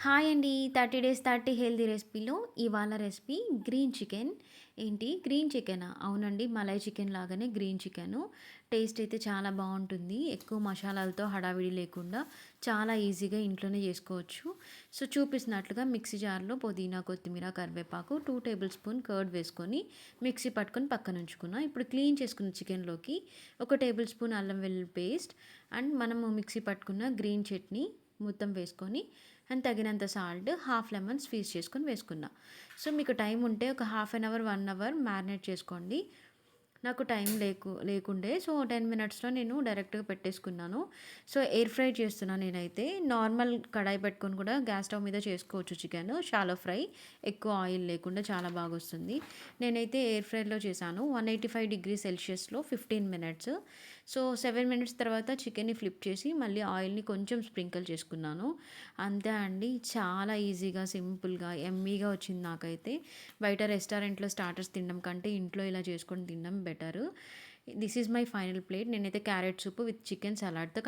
Hi అండి. 30 days 30 healthy రెసిపీలో ఇవాళ recipe green chicken. ఏంటి గ్రీన్ చికెనా? అవునండి. మలై చికెన్ లాగానే గ్రీన్ చికెను. టేస్ట్ అయితే చాలా బావుంటుంది. ఎక్కువ మసాలాలతో హడావిడి లేకుండా చాలా ఈజీగా ఇంట్లోనే చేసుకోవచ్చు. సో, చూపిస్తున్నట్లుగా మిక్సీ జార్‌లో పుదీనా, కొత్తిమీర, కరివేపాకు, 2 టేబుల్ స్పూన్ కర్డ్ వేసుకొని మిక్సీ పట్టుకొని పక్కనుంచుకున్నా. ఇప్పుడు క్లీన్ చేసుకున్న చికెన్‌లోకి ఒక టేబుల్ స్పూన్ అల్లం వెల్లుల్లి పేస్ట్ అండ్ మనము మిక్సీ పట్టుకున్న గ్రీన్ చట్నీ మొత్తం వేసుకొని అండ్ తగినంత సాల్ట్, హాఫ్ లెమన్ స్క్వీజ్ చేసుకొని వేసుకున్నా. సో, మీకు టైం ఉంటే ఒక half an hour, 1 hour marinate చేసుకోండి. నాకు టైం లేకుండే. సో, 10 మినిట్స్‌లో నేను డైరెక్ట్‌గా పెట్టేసుకున్నాను. సో, ఎయిర్ ఫ్రై చేస్తున్నా నేనైతే. నార్మల్ కడాయి పెట్టుకొని కూడా గ్యాస్ స్టవ్ మీద చేసుకోవచ్చు చికెను. Shallow fry. ఎక్కువ ఆయిల్ లేకుండా చాలా బాగొస్తుంది. నేనైతే ఎయిర్ ఫ్రైలో చేశాను. 185 డిగ్రీ సెల్సియస్‌లో 15 మినిట్స్. సో, 7 మినిట్స్ తర్వాత చికెన్‌ని ఫ్లిప్ చేసి మళ్ళీ ఆయిల్‌ని కొంచెం స్ప్రింకిల్ చేసుకున్నాను. అంతే అండి. చాలా ఈజీగా, సింపుల్‌గా, యమ్మీగా వచ్చింది నాకైతే. బయట రెస్టారెంట్‌లో స్టార్టర్స్ తినడం కంటే ఇంట్లో ఇలా చేసుకొని తినడం better. This is my final plate. నేనైతే క్యారెట్ సూప్ విత్ చికెన్ సలాడ్‌తో